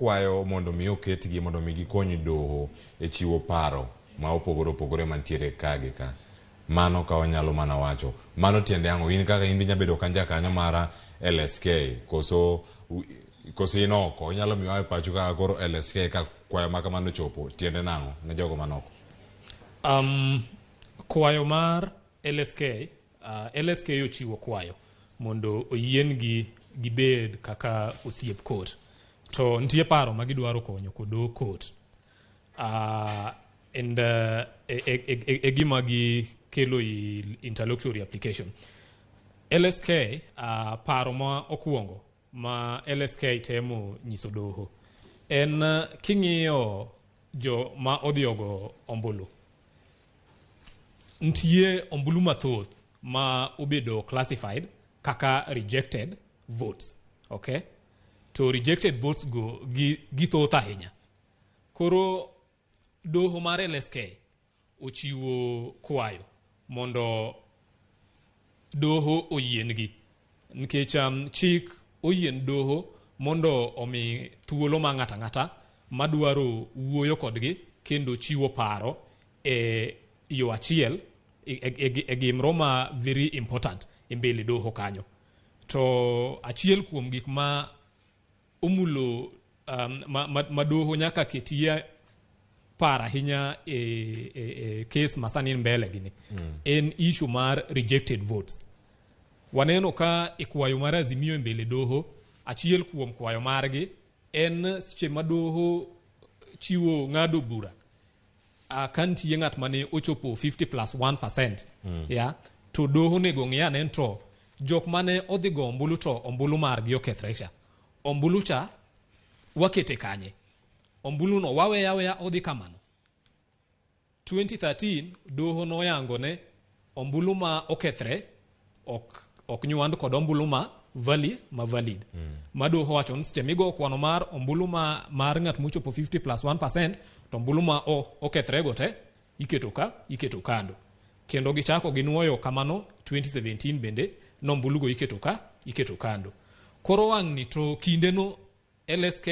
kwayo mondo mi oketgi mondo mi gikony doho e chiwo paro ma opogore mantiere kagi ka. Mano ka wanyalo mana wacho. Mano tiende ang'o? In kaka in binya bedo kanja kanyo mara LSK koso inoko inyalo miwa e pacho ka koro LSK ka kwayo ma kamano chopo tiende nang'o ne jogo manoko? Kwayo mar LSK LSK ochiwo kwayo mondo oyien gi gibed kaka osiep court to nitie paro ma gidwaro konyo kodo court and gima gi kelo interlocutory application. LSK paro ma okuongo ma LSK temo nyiso doho en king'iyo jo ma odhiogo ombulu ntie ombulu mathoth ma obedo classified kaka rejected votes, okay? To rejected votes go githoth ahinya. Koro doho mar LSK ochiwo kwayo mondo doho oyiengi nikech chik oyien doho mondo omi thuolo ma ng'ata madwaro wuoyo kodgi kendo chiwo paro e yo achiel e gimro ma very important e mbele doho kanyo. To achiel kuom gik ma omulo ma doho nyaka ketie para ahinya e case masani mbele gini en issue mar rejected votes. Waneno ka ikwayo mar Azimio e mbele doho achiel kuom kwayo margi en seche ma doho chiwo ng'ado bura kantie ng'at mane ochopo 50+1% ya to doho nego ng'i ane to jok mane odhigo ombulu to ombulu margi okethre. Ombulu cha wakete kanye? Ombulu no waweya odhi kamano. 2013 doho noyango ne ombulu ma okethre ok nywand kod ombulu ma valid. Ma doho wacho ni seche migo kwano mar ombulu mar ng'at mochopo 50+1% to ombulu ma okethre go te iketo kando. Kendo gichako ginuoyo kamano 2017 bende nombulu go iketo kando. Koro wang' ni to kinde no LSK